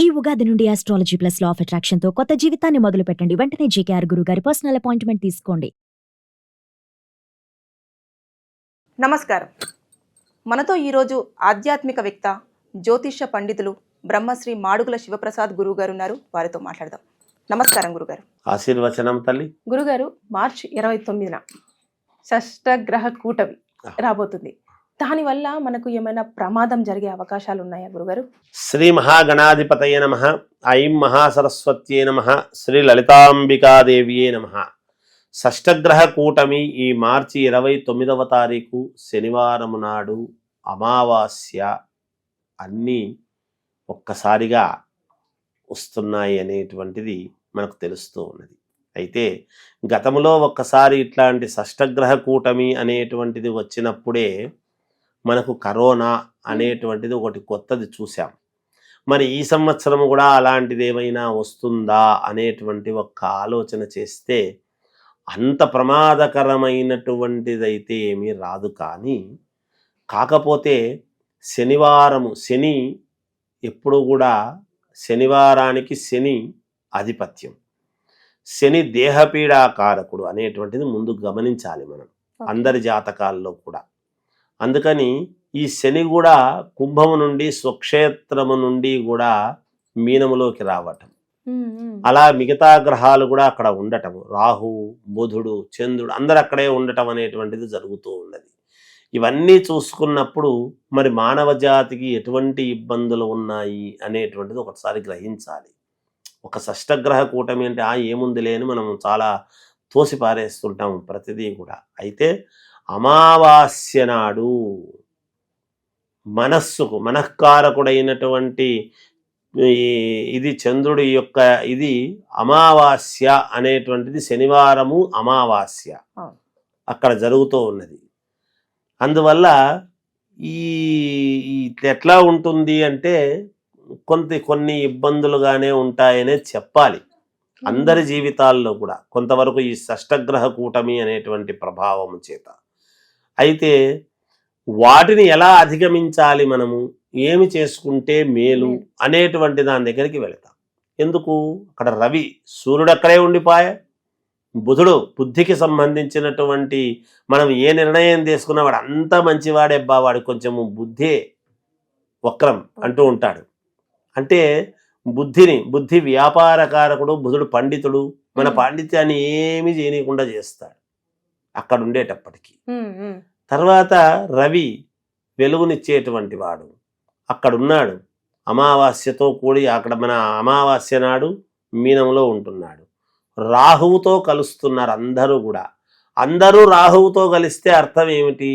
ఈ ఉగాది నుండి astrology plus law of attraction తో కొత్త జీవితాన్ని మొదలు పెట్టండి. వెంటనే జేకేఆర్ గురువు గారి పర్సనల్ అపాయింట్మెంట్ తీసుకోండి. నమస్కారం. మనతో ఈరోజు ఆధ్యాత్మికవేత్త, జ్యోతిష్య పండితులు బ్రహ్మశ్రీ మాడుగుల శివప్రసాద్ గురువు గారు ఉన్నారు. వారితో మాట్లాడదాం. నమస్కారం గురుగారు. ఆశీర్వచనం తల్లి. గురుగారు, మార్చి 29న షష్టగ్రహ కూటమి రాబోతుంది. దానివల్ల మనకు ఏమైనా ప్రమాదం జరిగే అవకాశాలు ఉన్నాయా గురుగారు? శ్రీ మహాగణాధిపతయే నమః. ఐం మహాసరస్వత్యే నమః. శ్రీ లలితాంబికాదేవియే నమః. షష్టగ్రహ కూటమి ఈ మార్చి 29వ తారీఖు శనివారం నాడు అమావాస్య అన్నీ ఒక్కసారిగా వస్తున్నాయి అనేటువంటిది మనకు తెలుస్తూ ఉన్నది. అయితే గతంలో ఒక్కసారి ఇట్లాంటి షష్టగ్రహ కూటమి అనేటువంటిది వచ్చినప్పుడే మనకు కరోనా అనేటువంటిది ఒకటి కొత్తది చూసాం. మరి ఈ సంవత్సరం కూడా అలాంటిది ఏమైనా వస్తుందా అనేటువంటి ఒక్క ఆలోచన చేస్తే అంత ప్రమాదకరమైనటువంటిదైతే ఏమీ రాదు. కానీ కాకపోతే శని ఎప్పుడు కూడా శనివారానికి శని ఆధిపత్యం, శని దేహపీడాకారకుడు అనేటువంటిది ముందు గమనించాలి మనం అందరి జాతకాల్లో కూడా. అందుకని ఈ శని కూడా కుంభము నుండి స్వక్షేత్రము నుండి కూడా మీనములోకి రావటం, అలా మిగతా గ్రహాలు కూడా అక్కడ ఉండటం, రాహు బుధుడు చంద్రుడు అందరు అక్కడే ఉండటం అనేటువంటిది జరుగుతూ ఉన్నది. ఇవన్నీ చూసుకున్నప్పుడు మరి మానవ జాతికి ఎటువంటి ఇబ్బందులు ఉన్నాయి అనేటువంటిది ఒకసారి గ్రహించాలి. ఒక షష్టగ్రహ కూటమి అంటే ఏముంది లేని మనం చాలా తోసి పారేస్తుంటాం ప్రతిదీ కూడా. అయితే అమావాస్య నాడు మనస్సుకు మనఃకారకుడైనటువంటి ఇది చంద్రుడి యొక్క ఇది అమావాస్య అనేటువంటిది శనివారము అమావాస్య అక్కడ జరుగుతూ ఉన్నది. అందువల్ల ఈ ఎట్లా ఉంటుంది అంటే కొన్ని ఇబ్బందులుగానే ఉంటాయనే చెప్పాలి అందరి జీవితాల్లో కూడా కొంతవరకు ఈ షష్టగ్రహ కూటమి అనేటువంటి ప్రభావం చేత. అయితే వాటిని ఎలా అధిగమించాలి, మనము ఏమి చేసుకుంటే మేలు అనేటువంటి దాని దగ్గరికి వెళతాం. ఎందుకు? అక్కడ రవి సూర్యుడు అక్కడే ఉండిపాయ, బుధుడు బుద్ధికి సంబంధించినటువంటి మనం ఏ నిర్ణయం తీసుకున్నా వాడు అంతా మంచివాడే, వాడు కొంచెము బుద్ధే వక్రం అంటూ ఉంటాడు. అంటే బుద్ధి వ్యాపారకారకుడు బుధుడు, పండితుడు మన పాండిత్యాన్ని ఏమి చేయనీయకుండా చేస్తాడు అక్కడ ఉండేటప్పటికీ. తర్వాత రవి వెలుగునిచ్చేటువంటి వాడు అక్కడున్నాడు, అమావాస్యతో కూడి అక్కడ మన అమావాస్య నాడు మీనంలో ఉంటున్నాడు. రాహువుతో కలుస్తున్నారు అందరూ కూడా. అందరూ రాహువుతో కలిస్తే అర్థం ఏమిటి?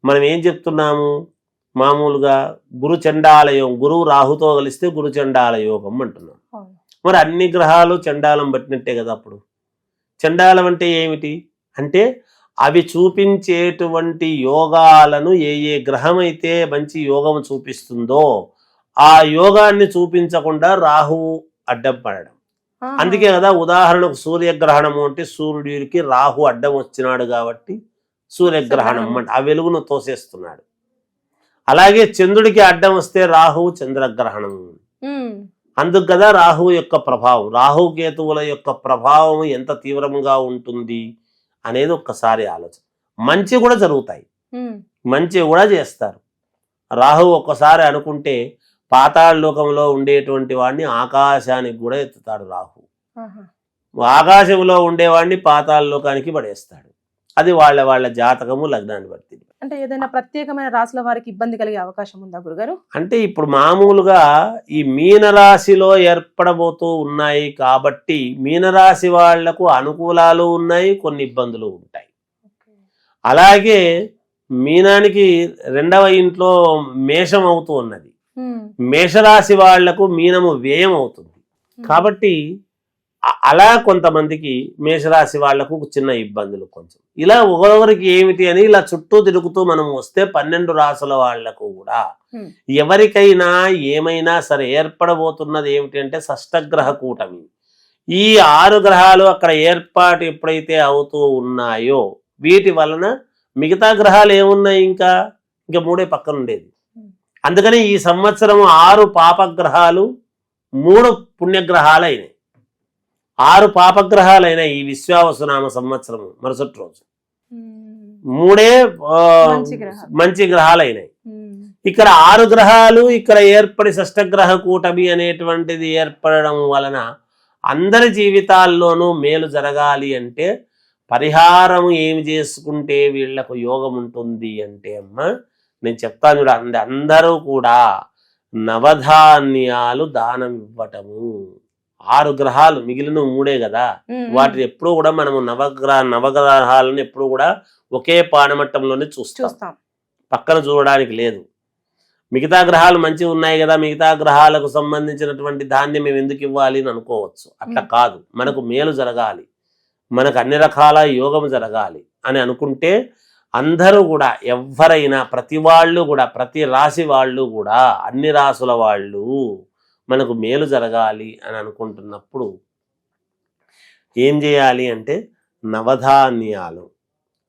మనం ఏం చెప్తున్నాము? మామూలుగా గురు చండాల యోగం, గురువు రాహుతో కలిస్తే గురు చండాల యోగం అంటున్నాం. మరి అన్ని గ్రహాలు చండాలం పట్టినట్టే కదా. అప్పుడు చండాలం అంటే ఏమిటి అంటే అవి చూపించేటువంటి యోగాలను ఏ గ్రహం అయితే మంచి యోగం చూపిస్తుందో ఆ యోగాన్ని చూపించకుండా రాహువు అడ్డం పడడం. అందుకే కదా ఉదాహరణకు సూర్యగ్రహణము అంటే సూర్యుడికి రాహు అడ్డం వచ్చినాడు కాబట్టి సూర్యగ్రహణం అంటే ఆ వెలుగును తోసేస్తున్నాడు. అలాగే చంద్రుడికి అడ్డం వస్తే రాహువు చంద్రగ్రహణం. అందుకు కదా రాహువు యొక్క ప్రభావం, రాహుకేతువుల యొక్క ప్రభావం ఎంత తీవ్రంగా ఉంటుంది అనేది ఒక్కసారి ఆలోచన. మంచి కూడా జరుగుతాయి, మంచి కూడా చేస్తారు. రాహు ఒక్కసారి అనుకుంటే పాతాళ లోకంలో ఉండేటువంటి వాడిని ఆకాశానికి కూడా ఎత్తుతాడు రాహు. ఆకాశంలో ఉండేవాడిని పాతాళ లోకానికి పడేస్తాడు. అది వాళ్ళ జాతకము లగ్నాన్ని బట్టి. అంటే ఏదైనా ప్రత్యేకమైన రాశుల వారికి ఇబ్బంది కలిగే అవకాశం ఉందా గురుగారు? అంటే ఇప్పుడు మామూలుగా ఈ మీనరాశిలో ఏర్పడబోతూ ఉన్నాయి కాబట్టి మీనరాశి వాళ్లకు అనుకూలాలు ఉన్నాయి, కొన్ని ఇబ్బందులు ఉంటాయి. అలాగే మీనానికి 2వ ఇంట్లో మేషం అవుతూ ఉన్నది. మేషరాశి వాళ్లకు మీనము వ్యయం అవుతుంది. కాబట్టి అలా కొంతమందికి మేషరాశి వాళ్లకు చిన్న ఇబ్బందులు కొంచెం ఇలా ఒకరికి ఏమిటి అని ఇలా చుట్టూ తిరుగుతూ మనం వస్తే 12 రాశుల వాళ్లకు కూడా ఎవరికైనా ఏమైనా సరే ఏర్పడబోతున్నది ఏమిటి అంటే షష్టగ్రహ కూటమి. ఈ 6 గ్రహాలు అక్కడ ఏర్పాటు ఎప్పుడైతే అవుతూ ఉన్నాయో వీటి వలన మిగతా గ్రహాలు ఏమున్నాయి, ఇంకా 3 పక్కన ఉండేది. అందుకని ఈ సంవత్సరం 6 పాపగ్రహాలు 3 పుణ్యగ్రహాలు అయినాయి. 6 పాపగ్రహాలైన ఈ విశ్వావసునామ సంవత్సరము మరుసటి రోజు 3 మంచి గ్రహాలు అయినాయి. ఇక్కడ 6 గ్రహాలు ఇక్కడ ఏర్పడి షష్టగ్రహ కూటమి అనేటువంటిది ఏర్పడడం వలన అందరి జీవితాల్లోనూ మేలు జరగాలి అంటే పరిహారం ఏమి చేసుకుంటే వీళ్లకు యోగం ఉంటుంది అంటే అమ్మ నేను చెప్తాను చూడ, అందరూ కూడా నవధాన్యాలు దానం ఇవ్వటము. 6 గ్రహాలు మిగిలిన 3 కదా, వాటిని ఎప్పుడు కూడా మనము నవగ్రహాలను ఎప్పుడు కూడా ఒకే పానమట్టంలోనే చూస్తాం, పక్కన చూడడానికి లేదు. మిగతా గ్రహాలు మంచిగా ఉన్నాయి కదా, మిగతా గ్రహాలకు సంబంధించినటువంటి ధాన్యం మేము ఎందుకు ఇవ్వాలి అని అనుకోవచ్చు. అట్లా కాదు, మనకు మేలు జరగాలి, మనకు అన్ని రకాల యోగం జరగాలి అని అనుకుంటే అందరూ కూడా ఎవరైనా ప్రతి వాళ్ళు కూడా ప్రతి రాశి వాళ్ళు కూడా అన్ని రాసుల వాళ్ళు మనకు మేలు జరగాలి అని అనుకుంటున్నప్పుడు ఏం చేయాలి అంటే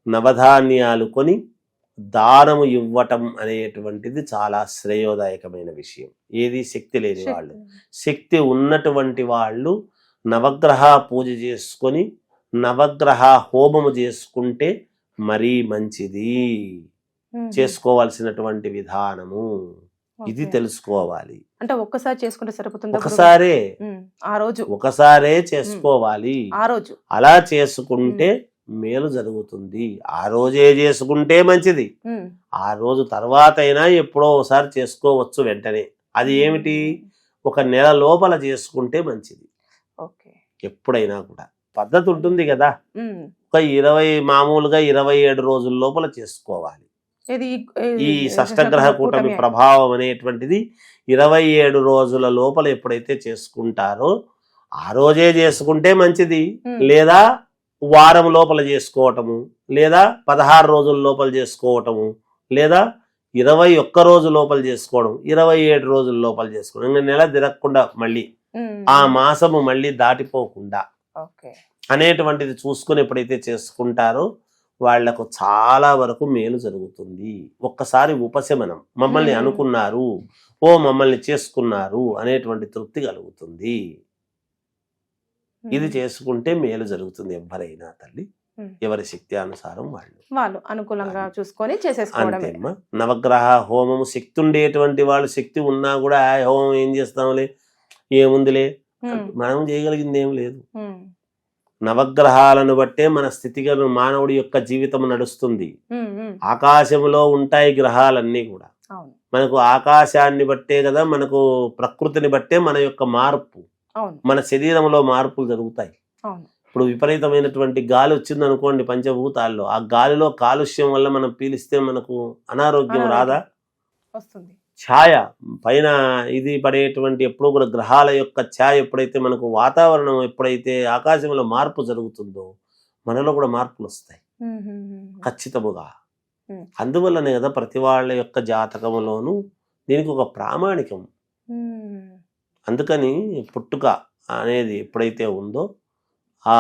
నవధాన్యాలు కొని దానము ఇవ్వటం అనేటువంటిది చాలా శ్రేయోదాయకమైన విషయం. ఏది శక్తి లేని వాళ్ళు, శక్తి ఉన్నటువంటి వాళ్ళు నవగ్రహ పూజ చేసుకొని నవగ్రహ హోమము చేసుకుంటే మరీ మంచిది. చేసుకోవాల్సినటువంటి విధానము ఇది తెలుసుకోవాలి. అంటే ఒక్కసారి చేసుకుంటే సరిపోతుంది, ఒకసారే చేసుకోవాలి. అలా చేసుకుంటే మేలు జరుగుతుంది. ఆ రోజే చేసుకుంటే మంచిది. ఆ రోజు తర్వాత అయినా ఎప్పుడో ఒకసారి చేసుకోవచ్చు వెంటనే. అది ఏమిటి, 1 నెల లోపల చేసుకుంటే మంచిది. ఎప్పుడైనా కూడా పద్ధతి ఉంటుంది కదా, మామూలుగా 27 రోజుల లోపల చేసుకోవాలి. ఈ షష్టగ్రహ కూటమి ప్రభావం అనేటువంటిది 27 రోజుల లోపల ఎప్పుడైతే చేసుకుంటారో ఆ రోజే చేసుకుంటే మంచిది. లేదా వారం లోపల చేసుకోవటము, లేదా 16 రోజుల లోపల చేసుకోవటము, లేదా 21 రోజు లోపల చేసుకోవడం, 27 రోజుల లోపల చేసుకోవడం. ఇంకా నెల తిరగకుండా మళ్ళీ ఆ మాసము మళ్ళీ దాటిపోకుండా అనేటువంటిది చూసుకుని ఎప్పుడైతే చేసుకుంటారో వాళ్లకు చాలా వరకు మేలు జరుగుతుంది. ఒక్కసారి ఉపశమనం, మమ్మల్ని అనుకున్నారు, మమ్మల్ని చేసుకున్నారు అనేటువంటి తృప్తి కలుగుతుంది. ఇది చేసుకుంటే మేలు జరుగుతుంది. ఎవరైనా తల్లి ఎవరి శక్తి అనుసారం వాళ్ళు అనుకూలంగా చూసుకొని చేసేసుకోవడమే. నవగ్రహ హోమము శక్తి ఉండేటువంటి వాళ్ళు, శక్తి ఉన్నా కూడా హోమం ఏం చేస్తాంలే, ఏముందిలే, మనం చేయగలిగింది ఏం లేదు. నవగ్రహాలను బట్టే మన స్థితిగతులు, మానవుడి యొక్క జీవితం నడుస్తుంది. ఆకాశంలో ఉంటాయి గ్రహాలన్నీ కూడా. మనకు ఆకాశాన్ని బట్టే కదా, మనకు ప్రకృతిని బట్టే మన యొక్క మార్పు, మన శరీరంలో మార్పులు జరుగుతాయి. ఇప్పుడు విపరీతమైనటువంటి గాలి వచ్చింది అనుకోండి పంచభూతాల్లో, ఆ గాలిలో కాలుష్యం వల్ల మనం పీలిస్తే మనకు అనారోగ్యం రాదా? వస్తుంది. ఛాయ పైన ఇది పడేటువంటి ఎప్పుడు కూడా గ్రహాల యొక్క ఛాయ ఎప్పుడైతే మనకు వాతావరణం ఎప్పుడైతే ఆకాశంలో మార్పు జరుగుతుందో మనలో కూడా మార్పులు వస్తాయి ఖచ్చితముగా. అందువల్లనే కదా ప్రతి వాళ్ళ యొక్క జాతకంలోనూ దీనికి ఒక ప్రామాణికం. అందుకని పుట్టుక అనేది ఎప్పుడైతే ఉందో ఆ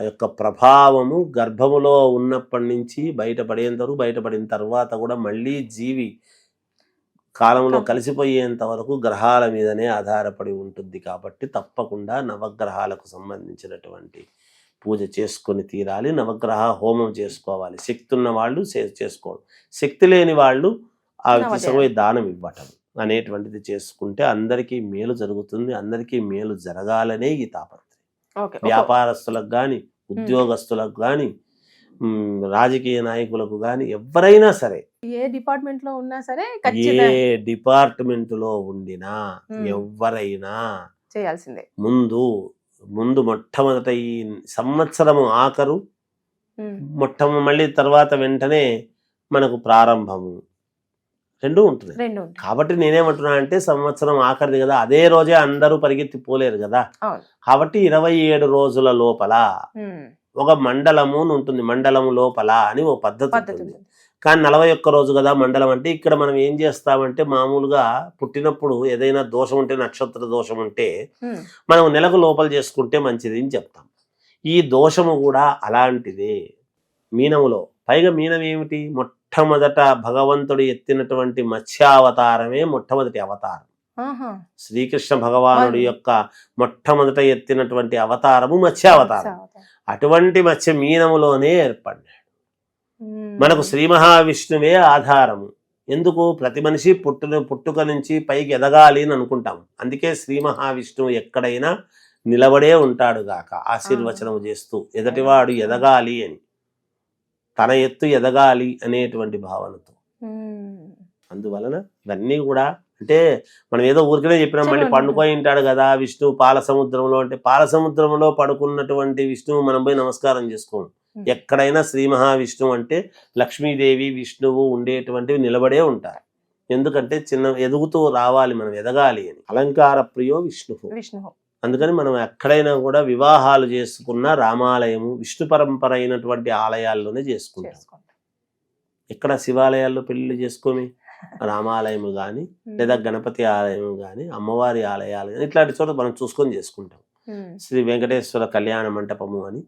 యొక్క ప్రభావము గర్భములో ఉన్నప్పటి నుంచి బయటపడిన తర్వాత కూడా మళ్ళీ జీవి కాలంలో కలిసిపోయేంత వరకు గ్రహాల మీదనే ఆధారపడి ఉంటుంది. కాబట్టి తప్పకుండా నవగ్రహాలకు సంబంధించినటువంటి పూజ చేసుకొని తీరాలి. నవగ్రహ హోమం చేసుకోవాలి. శక్తి ఉన్న వాళ్ళు చేసుకోవాలి, శక్తి లేని వాళ్ళు ఆ తీసుకుపోయి దానం ఇవ్వటం అనేటువంటిది చేసుకుంటే అందరికీ మేలు జరుగుతుంది. అందరికీ మేలు జరగాలనే ఈ తాపత్రయం. వ్యాపారస్తులకు కానీ, ఉద్యోగస్తులకు కానీ, రాజకీయ నాయకులకు కానీ, ఎవరైనా సరే, ఏ డిపార్ట్మెంట్ లో ఉన్నా సరే, ఏ డిపార్ట్మెంట్ లో ఉండినా ఎవరైనా చేయాల్సిందే. ముందు మొట్టమొదట ఈ సంవత్సరము ఆఖరు, మళ్ళీ తర్వాత వెంటనే మనకు ప్రారంభము రెండు ఉంటుంది. కాబట్టి నేనేమంటున్నా అంటే సంవత్సరం ఆఖరిది కదా, అదే రోజే అందరూ పరిగెత్తిపోలేరు కదా. కాబట్టి 27 రోజుల లోపల ఒక మండలము ఉంటుంది, మండలం లోపల అని ఓ పద్ధతి ఉంటుంది. కానీ 41 రోజు కదా మండలం అంటే. ఇక్కడ మనం ఏం చేస్తామంటే మామూలుగా పుట్టినప్పుడు ఏదైనా దోషం ఉంటే, నక్షత్ర దోషం ఉంటే మనం నెలకు లోపల చేసుకుంటే మంచిది అని చెప్తాం. ఈ దోషము కూడా అలాంటిదే. మీనములో పైగా మీనం ఏమిటి? మొట్టమొదట భగవంతుడు ఎత్తినటువంటి మత్స్యావతారమే మొట్టమొదటి అవతారం. ఆహా. శ్రీకృష్ణ భగవానుడి యొక్క మొట్టమొదట ఎత్తినటువంటి అవతారము మత్స్యావతారం. అటువంటి మత్స్య మీనములోనే ఏర్పడ్డాడు. మనకు శ్రీ మహావిష్ణువే ఆధారము. ఎందుకు? ప్రతి మనిషి పుట్టుక నుంచి పైకి ఎదగాలి అని అనుకుంటాం. అందుకే శ్రీ మహావిష్ణువు ఎక్కడైనా నిలబడే ఉంటాడు గాక ఆశీర్వచనం చేస్తూ, ఎదటివాడు ఎదగాలి అని, తన ఎత్తు ఎదగాలి అనేటువంటి భావనతో. అందువలన ఇవన్నీ కూడా అంటే మనం ఏదో ఊరికనే చెప్పినాం, మళ్ళీ పండుకొని ఉంటాడు కదా విష్ణువు పాల సముద్రంలో అంటే, పాల సముద్రంలో పడుకున్నటువంటి విష్ణువు మనం పోయి నమస్కారం చేసుకోము. ఎక్కడైనా శ్రీ మహావిష్ణువు అంటే లక్ష్మీదేవి విష్ణువు ఉండేటువంటివి నిలబడే ఉంటారు. ఎందుకంటే ఎదుగుతూ రావాలి, మనం ఎదగాలి అని. అలంకార ప్రియో విష్ణువు. అందుకని మనం ఎక్కడైనా కూడా వివాహాలు చేసుకున్న రామాలయము విష్ణు పరంపర అయినటువంటి ఆలయాల్లోనే చేసుకుంటాం. ఎక్కడ శివాలయాల్లో పెళ్లి చేసుకోమి, రామాలయము కానీ లేదా గణపతి ఆలయం కానీ అమ్మవారి ఆలయాలు కానీ ఇట్లాంటి చోట మనం చూసుకొని చేసుకుంటాం. శ్రీ వెంకటేశ్వర కళ్యాణ మంటపము అని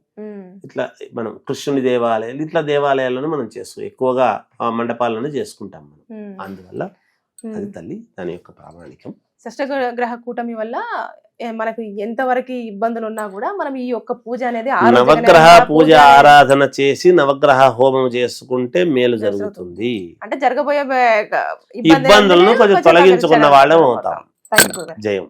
ఇట్లా మనం కృష్ణుని దేవాలయాలు ఇట్లా దేవాలయాలను మనం ఎక్కువగా ఆ మండపాలను చేసుకుంటాం మనం. అందువల్ల అది తల్లి దాని యొక్క ప్రామాణికం. షష్టగ్రహ కూటమి వల్ల మనకు ఎంతవరకు ఇబ్బందులు ఉన్నా కూడా మనం ఈ యొక్క పూజ అనేది నవగ్రహ పూజ ఆరాధన చేసి నవగ్రహ హోమం చేసుకుంటే మేలు జరుగుతుంది. అంటే జరగబోయే ఇబ్బందులను కొంచెం తొలగించుకున్న వాళ్ళం అవుతాం. జయం.